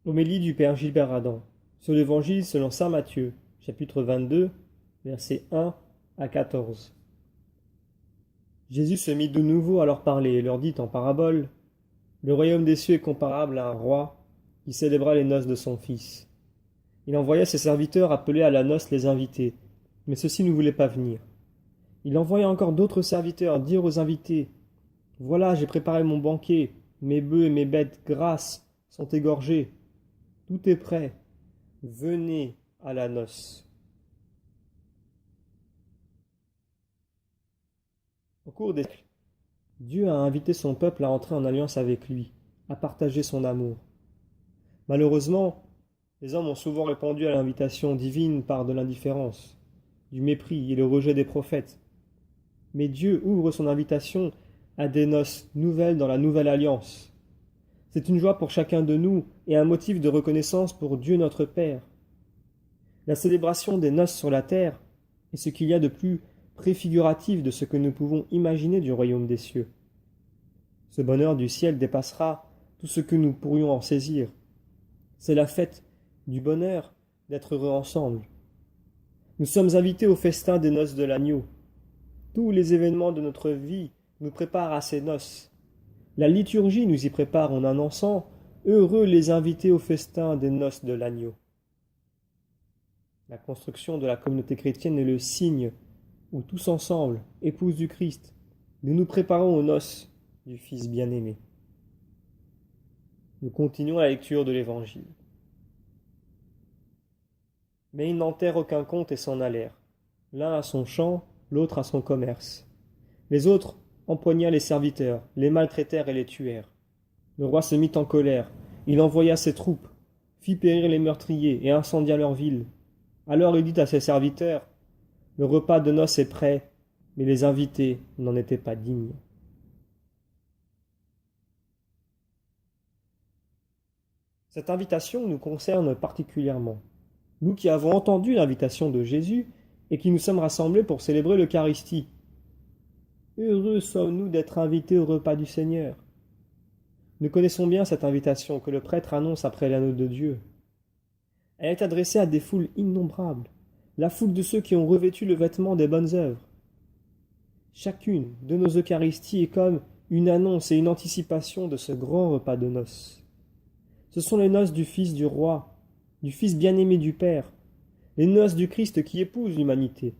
Homélie du Père Gilbert Adam sur l'Évangile selon saint Matthieu, chapitre 22, versets 1 à 14. Jésus se mit de nouveau à leur parler et leur dit en parabole: Le royaume des cieux est comparable à un roi qui célébra les noces de son fils. Il envoya ses serviteurs appeler à la noce les invités, mais ceux-ci ne voulaient pas venir. Il envoya encore d'autres serviteurs dire aux invités: Voilà, j'ai préparé mon banquet, mes bœufs et mes bêtes grasses sont égorgés. Tout est prêt. Venez à la noce. Au cours des siècles, Dieu a invité son peuple à entrer en alliance avec lui, à partager son amour. Malheureusement, les hommes ont souvent répondu à l'invitation divine par de l'indifférence, du mépris et le rejet des prophètes. Mais Dieu ouvre son invitation à des noces nouvelles dans la nouvelle alliance. C'est une joie pour chacun de nous et un motif de reconnaissance pour Dieu notre Père. La célébration des noces sur la terre est ce qu'il y a de plus préfiguratif de ce que nous pouvons imaginer du royaume des cieux. Ce bonheur du ciel dépassera tout ce que nous pourrions en saisir. C'est la fête du bonheur d'être heureux ensemble. Nous sommes invités au festin des noces de l'agneau. Tous les événements de notre vie nous préparent à ces noces. La liturgie nous y prépare en annonçant: Heureux les invités au festin des noces de l'agneau. La construction de la communauté chrétienne est le signe où tous ensemble, épouses du Christ, nous nous préparons aux noces du Fils bien-aimé. Nous continuons la lecture de l'Évangile. Mais ils n'enterrent aucun compte et s'en allèrent, l'un à son champ, l'autre à son commerce. Les autres empoignèrent les serviteurs, les maltraitèrent et les tuèrent. Le roi se mit en colère, il envoya ses troupes, fit périr les meurtriers et incendia leur ville. Alors il dit à ses serviteurs: Le repas de noces est prêt, mais les invités n'en étaient pas dignes. Cette invitation nous concerne particulièrement. Nous qui avons entendu l'invitation de Jésus et qui nous sommes rassemblés pour célébrer l'Eucharistie. Heureux sommes-nous d'être invités au repas du Seigneur. Nous connaissons bien cette invitation que le prêtre annonce après l'anneau de Dieu. Elle est adressée à des foules innombrables, la foule de ceux qui ont revêtu le vêtement des bonnes œuvres. Chacune de nos Eucharisties est comme une annonce et une anticipation de ce grand repas de noces. Ce sont les noces du Fils du Roi, du Fils bien-aimé du Père, les noces du Christ qui épouse l'humanité.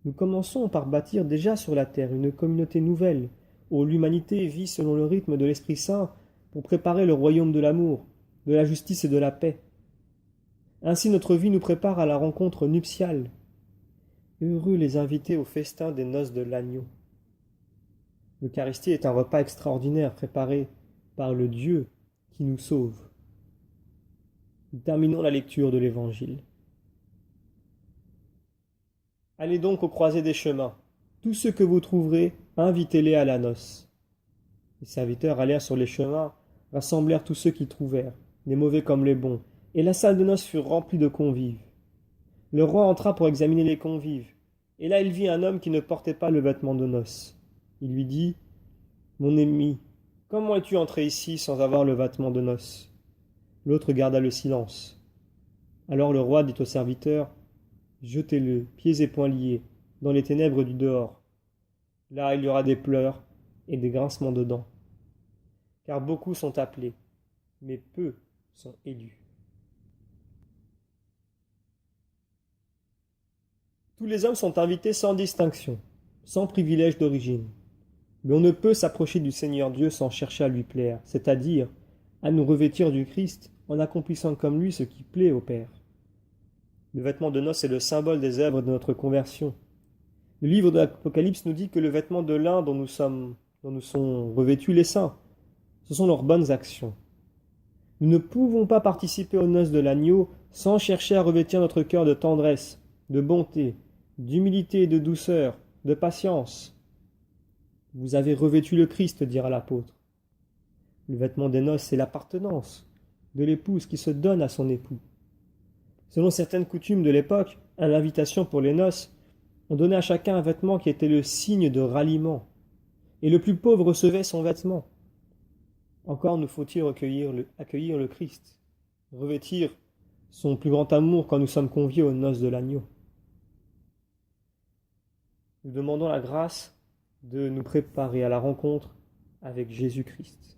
Nous commençons par bâtir déjà sur la terre une communauté nouvelle, où l'humanité vit selon le rythme de l'Esprit Saint pour préparer le royaume de l'amour, de la justice et de la paix. Ainsi notre vie nous prépare à la rencontre nuptiale. Heureux les invités au festin des noces de l'agneau. L'Eucharistie est un repas extraordinaire préparé par le Dieu qui nous sauve. Nous terminons la lecture de l'Évangile. Allez donc aux croisées des chemins. Tous ceux que vous trouverez, invitez-les à la noce. Les serviteurs allèrent sur les chemins, rassemblèrent tous ceux qu'ils trouvèrent, les mauvais comme les bons, et la salle de noces fut remplie de convives. Le roi entra pour examiner les convives, et là il vit un homme qui ne portait pas le vêtement de noces. Il lui dit: Mon ami, comment es-tu entré ici sans avoir le vêtement de noces? L'autre garda le silence. Alors le roi dit aux serviteurs: Jetez-le, pieds et poings liés, dans les ténèbres du dehors. Là il y aura des pleurs et des grincements de dents. Car beaucoup sont appelés, mais peu sont élus. Tous les hommes sont invités sans distinction, sans privilège d'origine. Mais on ne peut s'approcher du Seigneur Dieu sans chercher à lui plaire, c'est-à-dire à nous revêtir du Christ en accomplissant comme lui ce qui plaît au Père. Le vêtement de noces est le symbole des œuvres de notre conversion. Le livre de l'Apocalypse nous dit que le vêtement de lin dont nous sont revêtus les saints, ce sont leurs bonnes actions. Nous ne pouvons pas participer aux noces de l'agneau sans chercher à revêtir notre cœur de tendresse, de bonté, d'humilité et de douceur, de patience. Vous avez revêtu le Christ, dira l'apôtre. Le vêtement des noces, c'est l'appartenance de l'épouse qui se donne à son époux. Selon certaines coutumes de l'époque, à l'invitation pour les noces, on donnait à chacun un vêtement qui était le signe de ralliement, et le plus pauvre recevait son vêtement. Encore nous faut-il accueillir le Christ, revêtir son plus grand amour quand nous sommes conviés aux noces de l'agneau. Nous demandons la grâce de nous préparer à la rencontre avec Jésus-Christ.